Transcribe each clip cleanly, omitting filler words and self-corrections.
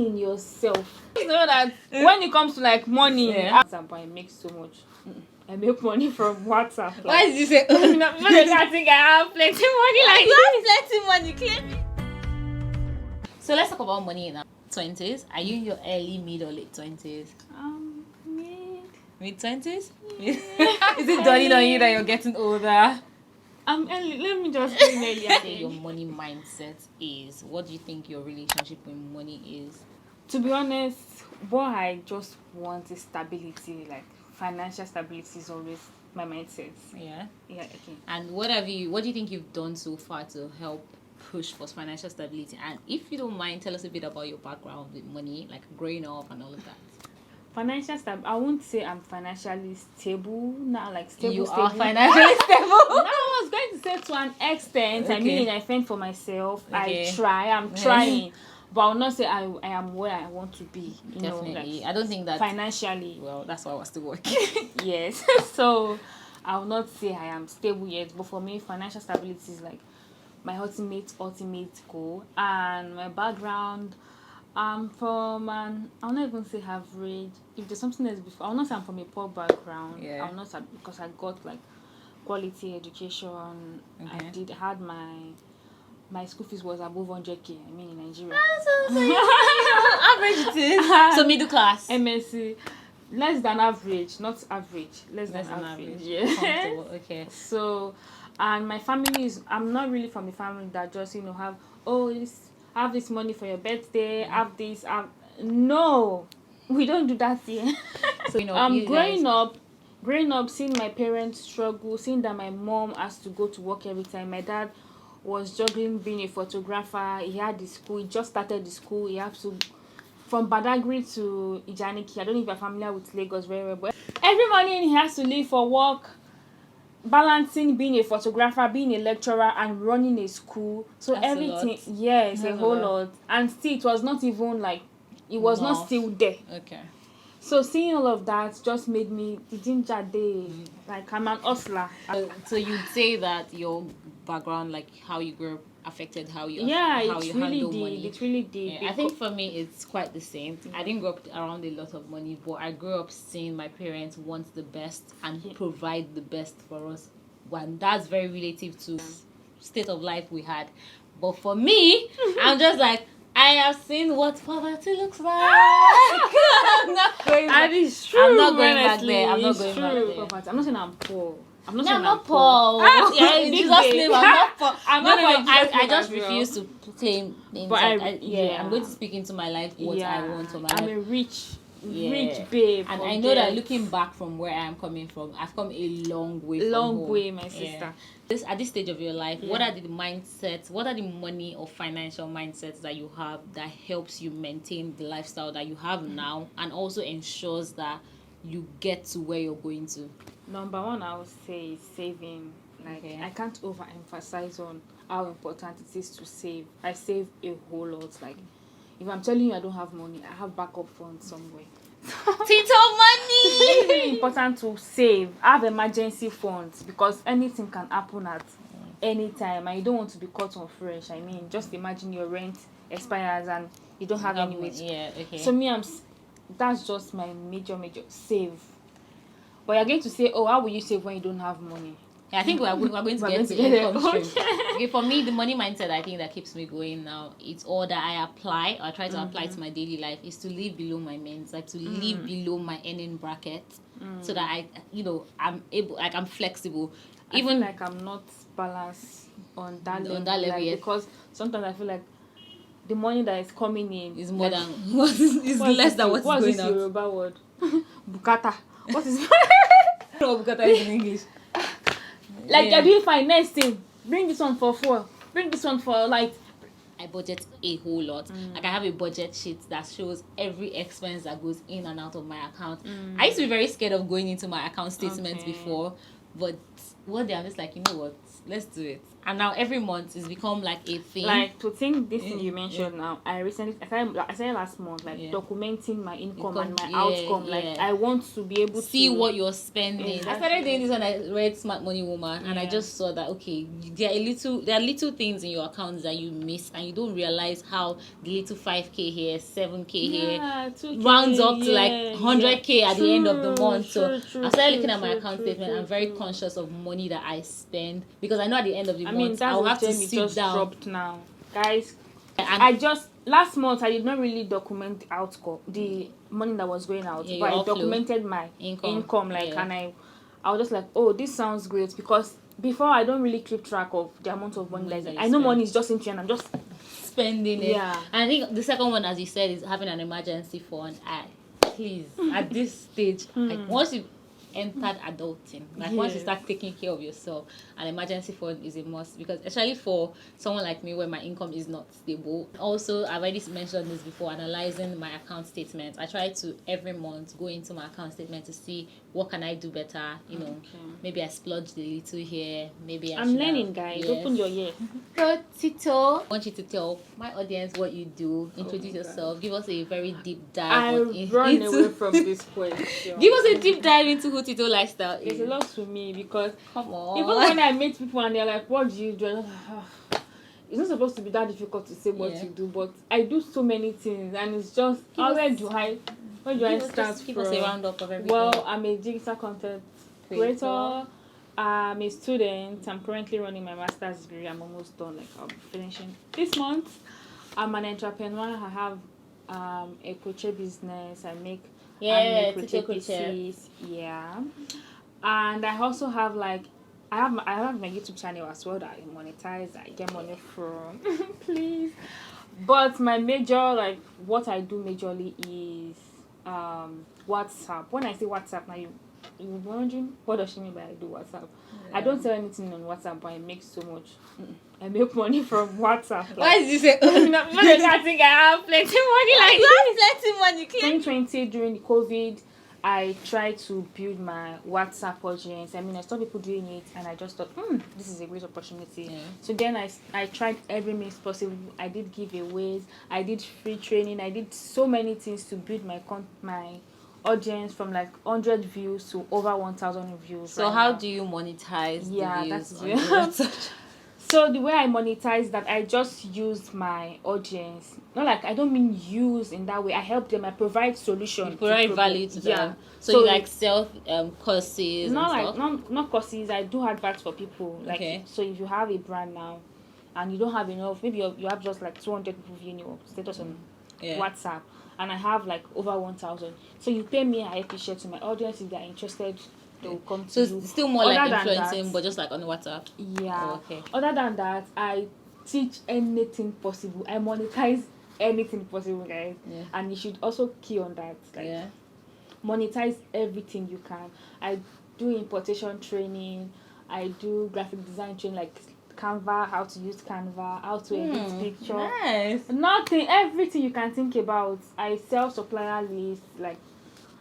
in yourself. You know that when it comes to like money, I make so much. I make money from WhatsApp. Like, why did you say? no, I think I have plenty money. Like you have plenty money, clearly. So let's talk about money in our 20s. Are you in your early, mid, or late 20s? Mid 20s? Is it dawning on you that you're getting older? I'm early. Let me just say early. Say your money mindset is. What do you think your relationship with money is? To be honest, what I just want is stability. Like financial stability is always my mindset. Yeah. Yeah. Okay. And what do you think you've done so far to help push for financial stability? And if you don't mind, tell us a bit about your background with money, like growing up and all of that. Financial stability. I won't say I'm financially stable now. Like stable. You stable. are financially stable. No, I was going to say to an extent. Okay. I mean, I fend for myself. Okay. I'm trying. But I will not say I am where I want to be. Definitely. Like, I don't think that financially. Well, that's why I was still working. Yes. So I will not say I am stable yet. But for me, financial stability is like my ultimate goal. And my background, I'm from I'll not even say average. If there's something else before, I'll not say I'm from a poor background. Yeah. I'll not say because I got like quality education. Okay. I had my school fees was above 100k. I mean in Nigeria. Average it is. So middle class. MSc, less than average, not average. Less than average. Yeah. Okay. So, and my family is. I'm not really from a family that just have this money for your birthday. Have this. No, we don't do that here. So growing up, seeing my parents struggle, seeing that my mom has to go to work every time. My dad was juggling being a photographer. He had the school. He just started the school. He had to from Badagry to Ijaniki. I don't know if you're familiar with Lagos very well, but every morning he has to leave for work, balancing being a photographer, being a lecturer, and running a school. So that's everything, yes, a whole lot. And still, it was not even like it was not still there. Okay. So seeing all of that just made me the ginger day. Like I'm an hustler. So you'd say that your background, like how you grew up, affected how you handle money. It really did. Yeah, I think for me it's quite the same. I didn't grow up around a lot of money, but I grew up seeing my parents want the best and provide the best for us. And that's very relative to state of life we had. But for me, I'm just like, I have seen what poverty looks like. I'm not going back. It's true. I'm not going back there. I'm not going true. back there. Poverty. I'm not saying I'm poor. I'm not poor. Yeah, in Jesus' name, I'm not poor. I'm not poor. I just refuse to claim names. But I'm going to speak into my life what I want for my life. I'm a rich babe. And I know that looking back from where I am coming from, I've come a long way from home. My sister. At this stage of your life, what are the mindsets, what are the money or financial mindsets that you have that helps you maintain the lifestyle that you have now and also ensures that you get to where you're going to? Number one, I would say is saving. I can't overemphasize on how important it is to save. I save a whole lot. Like, if I'm telling you I don't have money, I have backup funds somewhere. TITO money! It's very important to save. Have emergency funds because anything can happen at any time and you don't want to be caught on fresh. I mean, just imagine your rent expires and you don't have any way to. Yeah, okay. So that's just my major save. But you're going to say, how will you save when you don't have money? I think we're going to get to income stream. Okay, for me, the money mindset I think that keeps me going now, it's all that I apply or try to apply to my daily life is to live below my means, like to live below my earning bracket, so that I'm able, like I'm flexible. Even like I'm not balanced on that level yet. Because sometimes I feel like the money that is coming in is more than is less than what's going out. What's this Yoruba word? Bukata. What is no, Bukata is in English. Like you're doing fine. Next thing, bring this one for 4. Bring this one for like. I budget a whole lot. Like I have a budget sheet that shows every expense that goes in and out of my account. I used to be very scared of going into my account statements before, but one day I'm just like, you know what? Let's do it. And now every month it's become like a thing. Like, to think this thing you mentioned now, I started last month, like, documenting my income and my outcome. Like, I want to be able to see what you're spending. Exactly. I started doing this when I read Smart Money Woman, and I just saw that okay, there are little things in your accounts that you miss, and you don't realize how the little 5K here, 7K here 2K, rounds up to like 100K at the end of the month. So I started looking at my account statement. I'm very conscious of money that I spend, because I know at the end of the month I'll have to sit down. Dropped now, guys. And I just last month I did not really document the outcome, the money that was going out, but I documented my income, like, and I was just like, oh, this sounds great, because before I don't really keep track of the amount of money that I know money is just entering and I'm just spending it. And I think the second one, as you said, is having an emergency fund. Please, at this stage, like, once you entered adulting, like, once you start taking care of yourself, an emergency fund is a must, because especially for someone like me where my income is not stable. Also, I've already mentioned this before, analyzing my account statement. I try to every month go into my account statement to see what can I do better. You know, maybe I splurged a little here, maybe I'm learning, guys. Open your ear. So, Tito, I want you to tell my audience what you do. Introduce yourself. Give us a very deep dive. Run away from this question. Give us a deep dive into who Tito Lifestyle is. It's a lot to me, because come on, even when I meet people and they're like, what do you do? It's not supposed to be that difficult to say what you do, but I do so many things, and it's just where do I start from? Give us a roundup of everything. Well, I'm a digital content creator. I'm a student. I'm currently running my master's degree. I'm almost done. Like, I'll be finishing this month. I'm an entrepreneur. I have a crochet business. I make crochet pieces. And I also have, like, I have my YouTube channel as well that I monetize. I get money from. Please. But my major, like, what I do majorly is WhatsApp. When I say WhatsApp, now you're wondering, what does she mean by I do WhatsApp? I don't sell anything on WhatsApp, but I make so much. I make money from WhatsApp. Like, why did you say? I think I have plenty money. Like, you have plenty money. 2020, during the COVID, I tried to build my WhatsApp audience. I mean, I saw people doing it, and I just thought, this is a great opportunity. So then I tried every means possible. I did giveaways. I did free training. I did so many things to build my audience from like 100 views to over 1,000 views. So how do you monetize the views? That's So the way I monetize that, I just use my audience. Not like, I don't mean use in that way. I help them. I provide solutions. You provide value to them. So you like sell courses and stuff? Not courses. I do adverts for people. Like, so if you have a brand now and you don't have enough, maybe you have just like 200 people viewing your status on WhatsApp, and I have like over 1,000. So you pay me, I share to my audience. If they're interested, they will come to you. So it's still more like influencing, but just like on WhatsApp. Other than that, I teach anything possible. I monetize anything possible, guys. And you should also key on that. Like, monetize everything you can. I do importation training. I do graphic design training, like Canva, how to use Canva, how to edit picture. Everything you can think about. I sell supplier lists, like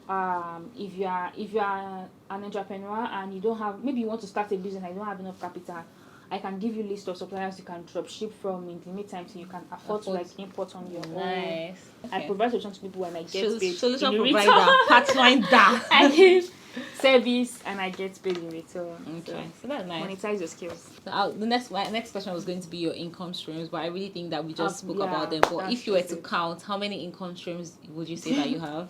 if you are an entrepreneur and you don't have, maybe you want to start a business and you don't have enough capital, I can give you a list of suppliers you can drop ship from in the meantime, so you can afford to like import on your own. I provide solutions to people when I get paid. Solution provider, pathfinder. I give service and I get paid in return. So that's nice. Monetize your skills. So the next question was going to be your income streams, but I really think that we just spoke about them. But if you were to count, how many income streams would you say that you have?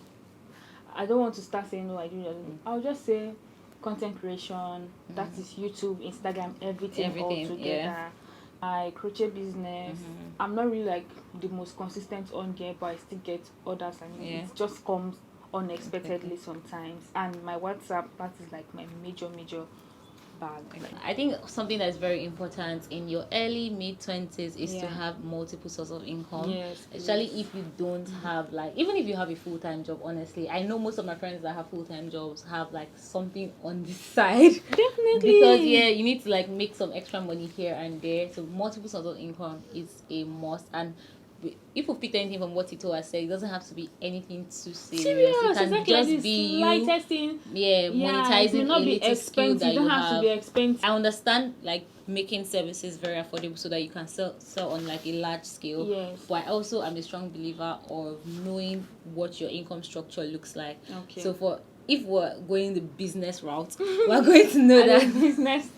I don't want to start saying no, I do. I'll just say content creation. That is YouTube, Instagram, everything all together. My crochet business. I'm not really like the most consistent on there, but I still get orders, and it just comes unexpectedly sometimes. And my WhatsApp, that is like my major bag. I think something that's very important in your early mid-20s is to have multiple sources of income. Especially if you don't have, like, even if you have a full-time job, honestly, I know most of my friends that have full-time jobs have like something on the side. Definitely. Because you need to like make some extra money here and there. So multiple sources of income is a must. And if we picked anything from what Tito has said, it doesn't have to be anything too serious. Serious, It can exactly. just Like be you, slightest thing. yeah, It may monetizing not a be little skill expensive. that You don't you have to be expensive. I understand like making services very affordable so that you can sell on like a large scale. Yes. But I also am a strong believer of knowing what your income structure looks like. Okay. So if we're going the business route, we're going to know that business.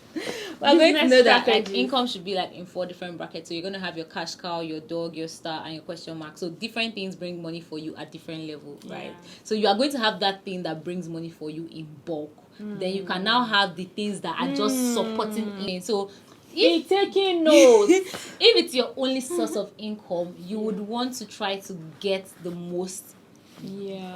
we're going to know that like, strategies. income should be like in 4 different brackets. So you're going to have your cash cow, your dog, your star, and your question mark. So different things bring money for you at different levels, right? Yeah. So you are going to have that thing that brings money for you in bulk. Then you can now have the things that are just supporting in. So if taking notes, if it's your only source of income, you would want to try to get the most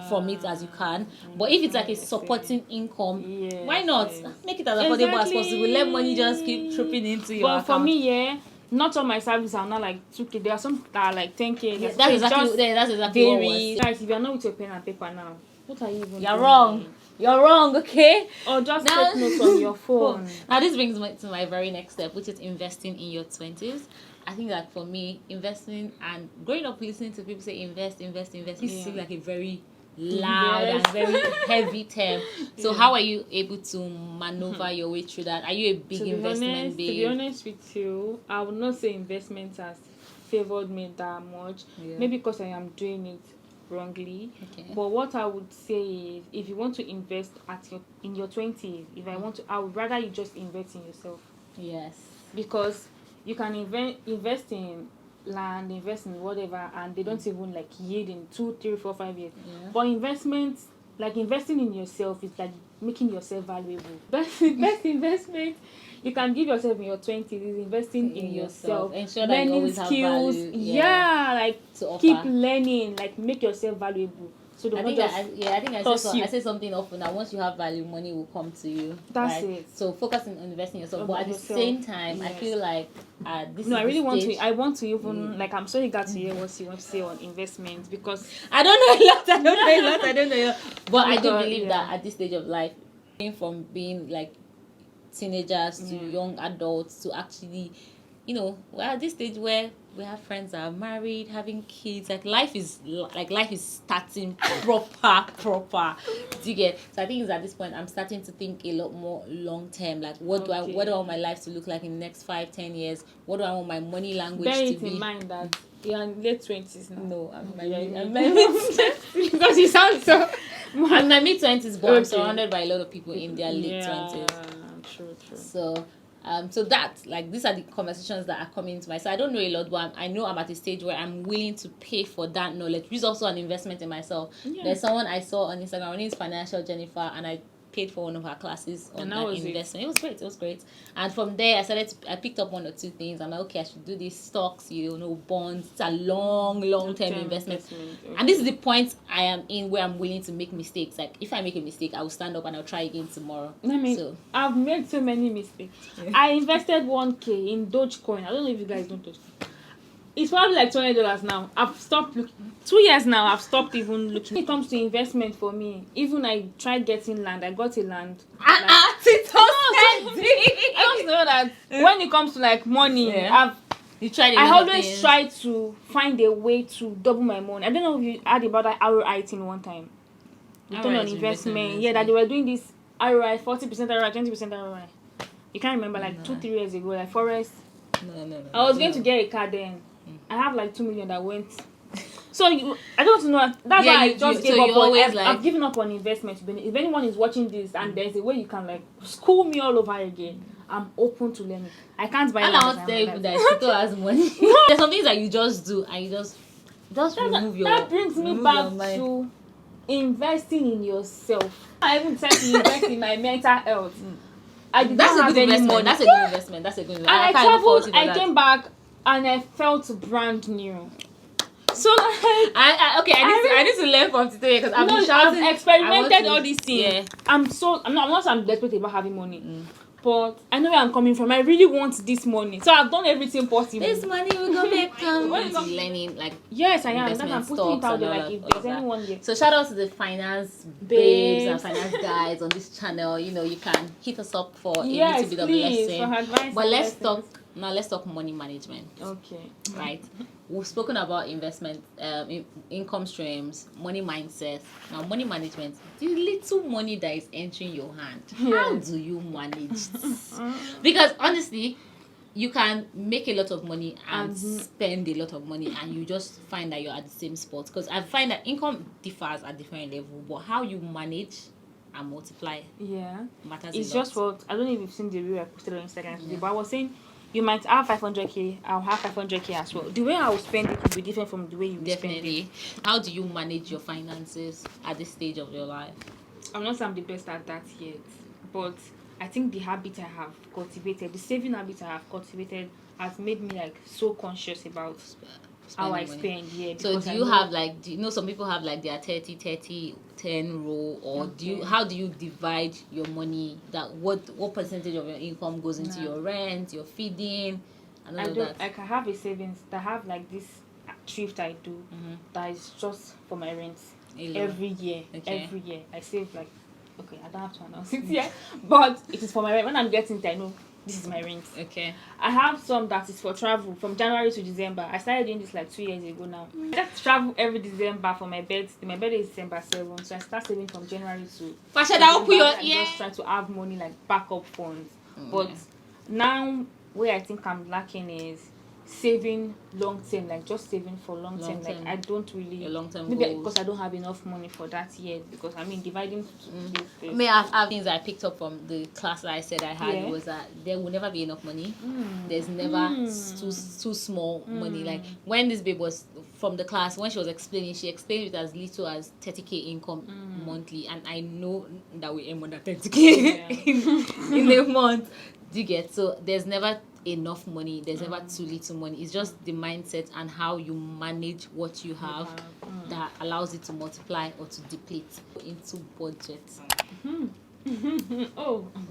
from it as you can. But if it's like a supporting income, why not make it as affordable as possible? Let money just keep tripping into your account. But for me, not all my services are not like 2K. There are some that are like 10K. Yeah, that's exactly what was. Guys, if you're not with your pen and paper now, what are you even You're doing? wrong. You're wrong, okay? Or just take notes on your phone. Now this brings me to my very next step, which is investing in your 20s. I think that for me, investing and growing up listening to people say invest, it seems like a very loud and very heavy term. So how are you able to maneuver your way through that? Are you a big investment babe? To be honest with you, I would not say investment has favored me that much. Maybe because I am doing it wrongly. Okay. But what I would say is, if you want to invest in your 20s, I would rather you just invest in yourself. Yes. Because you can invest in land, invest in whatever, and they don't even like yield in 2, 3, 4, 5 years. But investments, like investing in yourself, is like making yourself valuable. Best investment you can give yourself in your 20s is investing in yourself. Ensure that you always skills, have value. Like to keep learning, like make yourself valuable. So I think I say something often that once you have value, money will come to you. That's it. So focus on investing in yourself, but at the same time, I feel like this. No, I really want to. I want to even like. I'm so eager to hear what you want to say on investments because I don't know a lot. I don't know. But I do believe that at this stage of life, from being like teenagers to young adults to actually, we're at this stage where we have friends that are married, having kids. Life is starting proper. Do you get? So I think it's at this point I'm starting to think a lot more long term. Like what do I want my life to look like in the next 5-10 years? What do I want my money language to be? Bear it in mind that you're in late 20s now. No, I'm in my mid because you sound so. I'm in my mid 20s, but I'm surrounded by a lot of people in their late 20s. True. So that these are the conversations that are coming to my side. I don't know a lot, but I know I'm at a stage where I'm willing to pay for that knowledge, which is also an investment in myself. There's someone I saw on Instagram. Her name is Financial Jennifer, and I paid for one of her classes on that investment. It was great. And from there, I picked up 1 or 2 things. I'm like, okay, I should do these stocks, bonds. It's a long-term investment. Okay. And this is the point I am in where I'm willing to make mistakes. Like, if I make a mistake, I will stand up and I'll try again tomorrow. I've made so many mistakes. I invested 1K in Dogecoin. I don't know if you guys don't touch it. It's probably like $20 now. I've stopped looking. 2 years now, I've stopped even looking. When it comes to investment for me, even I tried getting land. I got a land. I don't know that when it comes to like money, I always try to find a way to double my money. I don't know if you heard about that ROI thing one time. Return on investment. Yeah, that they were doing this ROI, 40% ROI, 20% ROI. You can't remember 2-3 years ago, like Forest. No. I was going to get a car then. I have like 2 million that went. So I don't know. That's why I just gave up. I've given up on investment. If anyone is watching this and there's a way you can school me all over again, I'm open to learning. I can't buy. And I'll tell you that Tito has money. There's some things that you just do and you just remove your. That brings me back to investing in yourself. I even tried to invest in my mental health. That's a good investment. That's a good investment. And I traveled. I came back. And I felt brand new. So I need to learn from today because I've experimented all these things. I'm not desperate about having money. But I know where I'm coming from. I really want this money. So I've done everything possible. This money will go back learning yes, I am. I'm putting it out there if there's anyone there. So shout out to the finance babes and finance guys on this channel. You can hit us up for a little bit of lesson. For advice. But let's talk Now let's talk money management. Okay. Right. We've spoken about investment, income streams, money mindset. Now money management, the little money that is entering your hand. How do you manage this? Because honestly, you can make a lot of money and spend a lot of money, and you just find that you're at the same spot. Because I find that income differs at different levels, but how you manage and multiply matters It's a lot. just what I don't know if you've seen the reel I posted on Instagram today, but I was saying you might have 500k, I'll have 500k as well. The way I will spend it will be different from the way you Definitely. Spend it. How do you manage your finances at this stage of your life? I'm not saying I'm the best at that yet, but I think the habit I have cultivated, the saving habit I have cultivated, has made me like so conscious about how I spend. Yeah. So do you have like, do you know some people have like their 30-30-10 rule, or how do you divide your money? That what percentage of your income goes into your rent, your feeding, and all of that? Like I have a savings that have like this thrift I do that is just for my rent. Every year. Every year I save like, okay, I don't have to announce it yet, but it is for my rent. When I'm getting it, I know this is my rent. Okay. I have some that is for travel from January to December. I started doing this like 2 years ago now. I just travel every December for my birthday. My birthday is December 7th, so I start saving from January to December. Just try to have money like backup funds. But now where I think I'm lacking is saving long term, like just saving for long term. Like I don't really long term maybe goals. Because I don't have enough money for that yet. Because I mean dividing. May I have things I picked up from the class that I said I had was that there will never be enough money. There's never too small money. Like when this babe was from the class, when she was explaining, she explained it as little as 30k income monthly, and I know that we earn more than 30k in a month. Do you get? So there's never enough money, there's never too little money. It's just the mindset and how you manage what you have that allows it to multiply or to deplete. Into budget.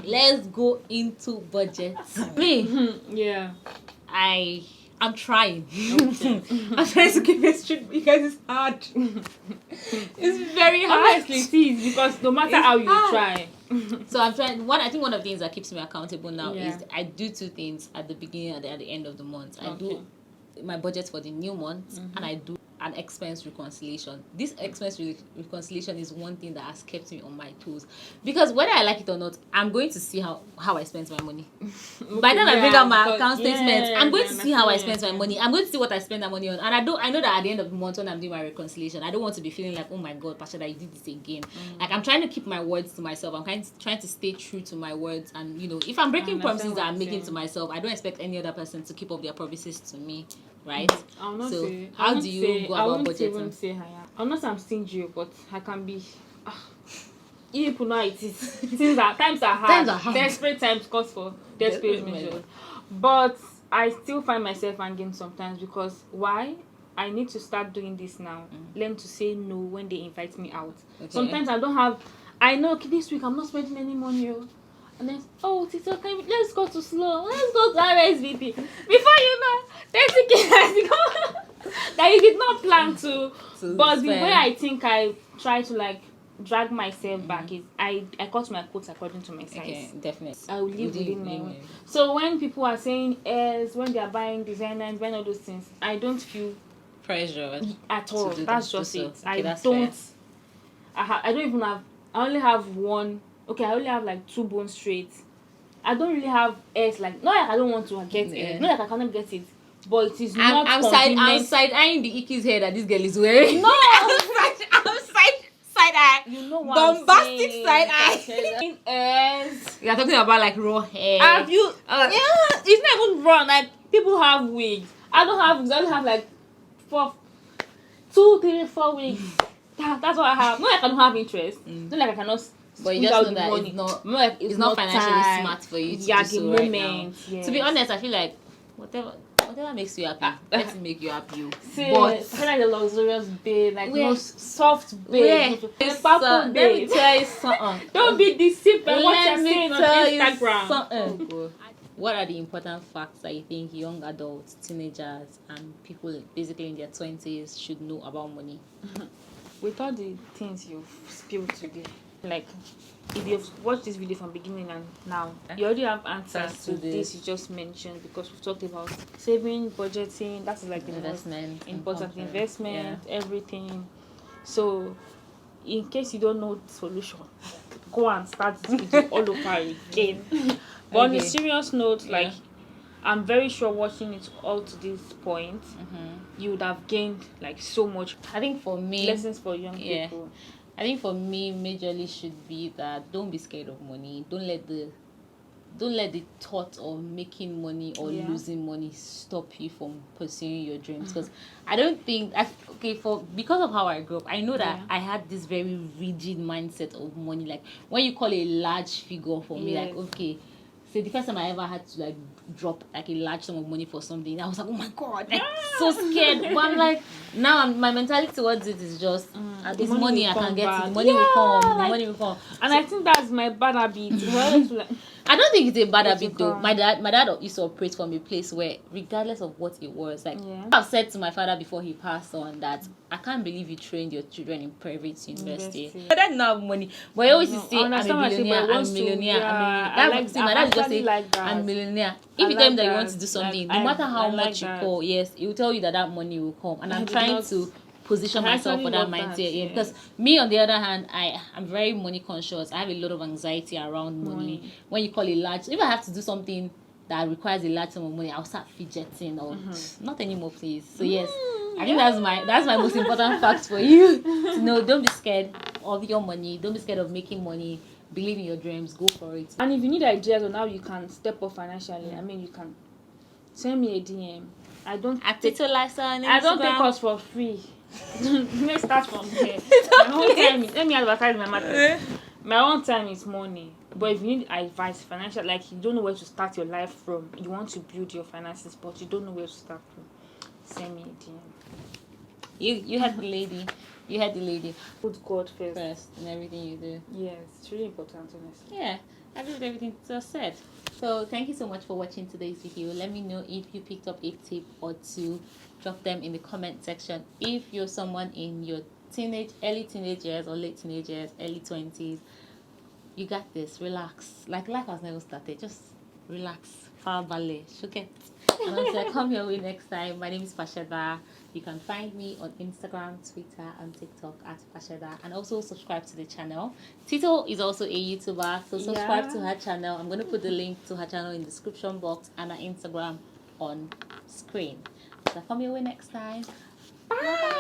Let's go into budget. Me, I'm trying. I'm trying to keep it straight because it's hard. It's very hard. Honestly, it is, because no matter how you try. So I'm trying. I think one of the things that keeps me accountable now is I do two things at the beginning and at the end of the month. I do my budget for the new month, and I do an expense reconciliation. This expense reconciliation is one thing that has kept me on my toes, because whether I like it or not, I'm going to see how I spent my money. By the time I bring out my account statements, I'm going to see how I spent my money. I'm going to see what I spent that money on, and I know that at the end of the month when I'm doing my reconciliation, I don't want to be feeling like, oh my god, Pasheda, you did this again. Like, I'm trying to keep my words to myself. I'm trying to stay true to my words, and if I'm breaking promises that I'm making to myself, I don't expect any other person to keep up their promises to me. Right? I'll not say. How do you go about budgeting? I'm not saying I'm stingy, but I can be. You people know how it is. Times are hard. Desperate times calls for desperate measures. But I still find myself hanging sometimes, because why? I need to start doing this now. Learn to say no when they invite me out. Sometimes I don't have. I know this week I'm not spending any money. And then, TITO, let's go to Slow. Let's go to RSVP. Before you know, 30k has gone that you did not plan to. But spend. The way I think I try to like drag myself back is I cut my coats according to my size. Okay, definitely. I will live within my own. So when people are saying when they are buying designer and buying all those things, I don't feel pressure at all. That's just it. I don't. I don't even have. I only have one. Okay, I only have like 2 bone straights. I don't really have S, like, not like I don't want to get it, not like I cannot get it, but it is not convenient. I'm side eyeing the Iki's hair that this girl is wearing. No! I'm side eye. You know what bombastic side eye. You're talking about like raw hair. Have you? It's not even raw. Like, people have wigs. I don't have wigs. I only have like 2, 3, 4 wigs. That's what I have. Not like I don't have interest. Not like I cannot. But you just know that it's not financially smart for you to do so right now. Yes. To be honest, I feel like whatever makes you happy, let it make you happy. See, but I feel like the luxurious babe, like most soft babe, let me tell you something. Don't be deceived by what you're saying on Instagram. What are the important facts that you think young adults, teenagers, and people basically in their 20s should know about money? With all the things you've spilled today, Like, if you've watched this video from beginning and now, you already have answers to this you just mentioned, because we've talked about saving, budgeting. That is like the most important. Investment, everything. So in case you don't know the solution, go and start this video all over again. But on a serious note, like, I'm very sure watching it all to this point, you would have gained like so much. I think for me, lessons for young people. I think for me, majorly should be that don't be scared of money. Don't let the thought of making money or losing money stop you from pursuing your dreams. Because I don't think because of how I grew up, I know that I had this very rigid mindset of money. Like, when you call a large figure for me, like, okay, so the first time I ever had to like drop like a large sum of money for something, I was like, oh my god, like, so scared. But I'm like, now my mentality towards it is just this money I can get it, the money will come, the money will come. And I think that's my bad habit. I don't think it's a bad habit though. My dad used to operate from a place where, regardless of what it was, like, I've said to my father before he passed on that I can't believe you trained your children in private university. But I didn't have money. But I always used to say, I'm a millionaire, I'm a millionaire. My dad just say, I'm a millionaire. If you tell him that you want to do something, no matter how much you call, he will tell you that money will come. And I'm trying to position myself for that mindset. Because me, on the other hand, I'm very money conscious. I have a lot of anxiety around money. When you call it large, if I have to do something that requires a large sum of money, I'll start fidgeting or not anymore, please. So yes, I think that's my most important fact for you to know. Don't be scared of your money. Don't be scared of making money. Believe in your dreams. Go for it. And if you need ideas on how you can step up financially, I mean, you can send me a DM. I don't take us for free. Let's start from here. My own time is, let me advertise my matter. My own time is money. But if you need advice, financial, like you don't know where to start your life from, you want to build your finances, but you don't know where to start from, send me a DM. You had the lady. You had the lady. Put God first in everything you do. Yes, it's really important, honestly. Yeah, I agree with everything just said. So thank you so much for watching today's video. Let me know if you picked up a tip or two. Drop them in the comment section. If you're someone in your early teenage years or late teenage years, early 20s, you got this. Relax. Like, life has never started. Just relax. Fall ballet. Okay. And until I come your way next time, my name is Pasheda. You can find me on Instagram, Twitter, and TikTok at Pasheda, and also subscribe to the channel. TITO is also a YouTuber, so subscribe to her channel. I'm going to put the link to her channel in the description box and her Instagram on screen. So come your way next time. Bye.